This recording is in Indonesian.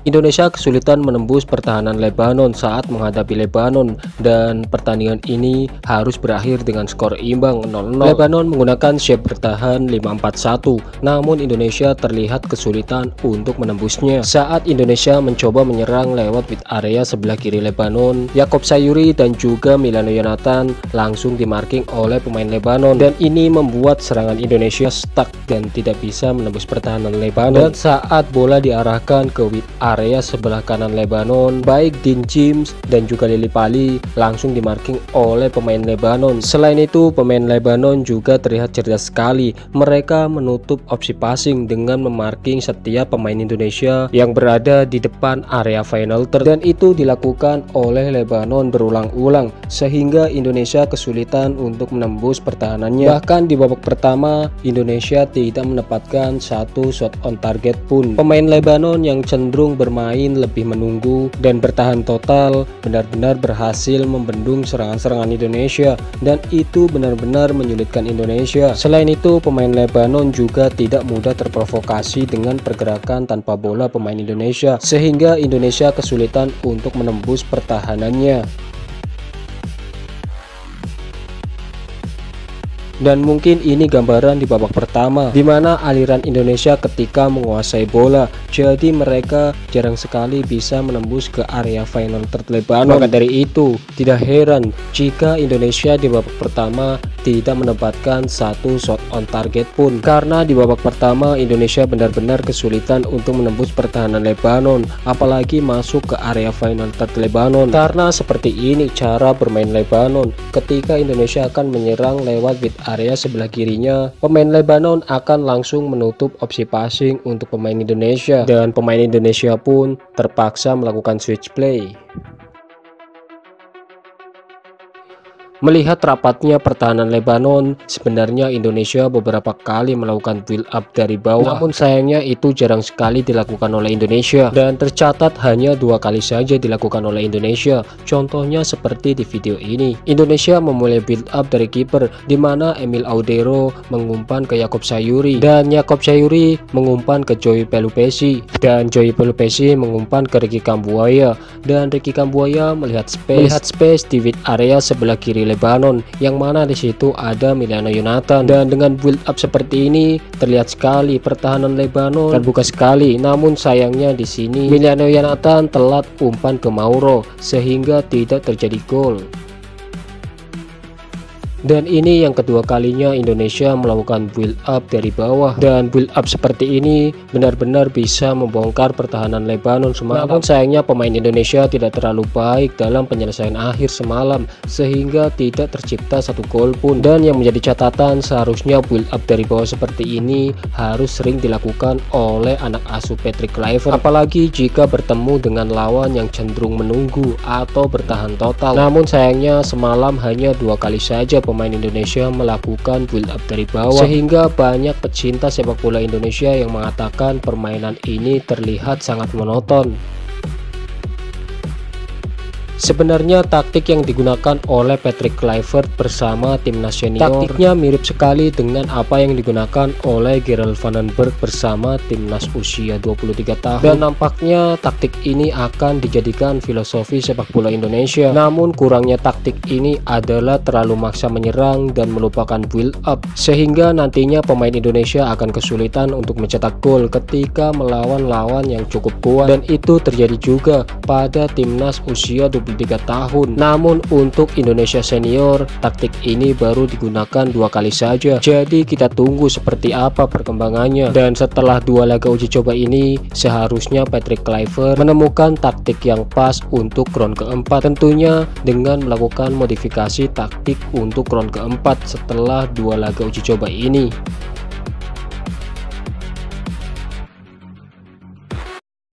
Indonesia kesulitan menembus pertahanan Lebanon saat menghadapi Lebanon, dan pertandingan ini harus berakhir dengan skor imbang 0-0. Lebanon menggunakan shape bertahan 5-4-1, namun Indonesia terlihat kesulitan untuk menembusnya. Saat Indonesia mencoba menyerang lewat mid area sebelah kiri Lebanon, Yaakob Sayuri dan juga Milano Yonatan langsung dimarking oleh pemain Lebanon, dan ini membuat serangan Indonesia stuck dan tidak bisa menembus pertahanan Lebanon. Dan saat bola diarahkan ke mid area sebelah kanan Lebanon, baik Dean James dan juga Lily Pali langsung dimarking oleh pemain Lebanon. Selain itu, pemain Lebanon juga terlihat cerdas sekali. Mereka menutup opsi passing dengan memarking setiap pemain Indonesia yang berada di depan area final third, dan itu dilakukan oleh Lebanon berulang-ulang sehingga Indonesia kesulitan untuk menembus pertahanannya. Bahkan di babak pertama, Indonesia tidak mendapatkan satu shot on target pun. Pemain Lebanon yang cenderung bermain lebih menunggu dan bertahan total benar-benar berhasil membendung serangan-serangan Indonesia, dan itu benar-benar menyulitkan Indonesia. Selain itu, pemain Lebanon juga tidak mudah terprovokasi dengan pergerakan tanpa bola pemain Indonesia, sehingga Indonesia kesulitan untuk menembus pertahanannya. Dan mungkin ini gambaran di babak pertama, di mana aliran Indonesia ketika menguasai bola, jadi mereka jarang sekali bisa menembus ke area final third Lebanon. Maka dari itu, tidak heran jika Indonesia di babak pertama tidak mendapatkan satu shot on target pun, karena di babak pertama Indonesia benar-benar kesulitan untuk menembus pertahanan Lebanon, apalagi masuk ke area final third Lebanon. Karena seperti ini cara bermain Lebanon, ketika Indonesia akan menyerang lewat mid area sebelah kirinya, pemain Lebanon akan langsung menutup opsi passing untuk pemain Indonesia, dan pemain Indonesia pun terpaksa melakukan switch play. Melihat rapatnya pertahanan Lebanon, sebenarnya Indonesia beberapa kali melakukan build up dari bawah, namun sayangnya itu jarang sekali dilakukan oleh Indonesia, dan tercatat hanya 2 kali saja dilakukan oleh Indonesia. Contohnya seperti di video ini. Indonesia memulai build up dari kiper, di mana Emil Audero mengumpan ke Yaakob Sayuri, dan Yaakob Sayuri mengumpan ke Joey Pelupesi, dan Joey Pelupesi mengumpan ke Ricky Kambuaya, dan Ricky Kambuaya melihat space di mid area sebelah kiri Lebanon, yang mana di situ ada Milano Yonatan. Dan dengan build up seperti ini terlihat sekali pertahanan Lebanon terbuka sekali, namun sayangnya di sini Milano Yonatan telat umpan ke Mauro sehingga tidak terjadi gol. Dan ini yang kedua kalinya Indonesia melakukan build up dari bawah, dan build up seperti ini benar-benar bisa membongkar pertahanan Lebanon semalam. Namun sayangnya pemain Indonesia tidak terlalu baik dalam penyelesaian akhir semalam, sehingga tidak tercipta satu gol pun. Dan yang menjadi catatan, seharusnya build up dari bawah seperti ini harus sering dilakukan oleh anak asuh Patrick Kluivert, apalagi jika bertemu dengan lawan yang cenderung menunggu atau bertahan total. Namun sayangnya semalam hanya 2 kali saja pemain Indonesia melakukan build up dari bawah, sehingga banyak pecinta sepak bola Indonesia yang mengatakan permainan ini terlihat sangat monoton. Sebenarnya taktik yang digunakan oleh Patrick Kluivert bersama timnas senior, taktiknya mirip sekali dengan apa yang digunakan oleh Gerald van den Berg bersama timnas usia 23 tahun. Dan nampaknya taktik ini akan dijadikan filosofi sepak bola Indonesia. Namun kurangnya taktik ini adalah terlalu maksa menyerang dan melupakan build up, sehingga nantinya pemain Indonesia akan kesulitan untuk mencetak gol ketika melawan lawan yang cukup kuat. Dan itu terjadi juga pada timnas usia 23 tahun. Namun untuk Indonesia senior, taktik ini baru digunakan 2 kali saja. Jadi kita tunggu seperti apa perkembangannya. Dan setelah 2 laga uji coba ini, seharusnya Patrick Kluivert menemukan taktik yang pas untuk round keempat, tentunya dengan melakukan modifikasi taktik untuk round keempat setelah 2 laga uji coba ini.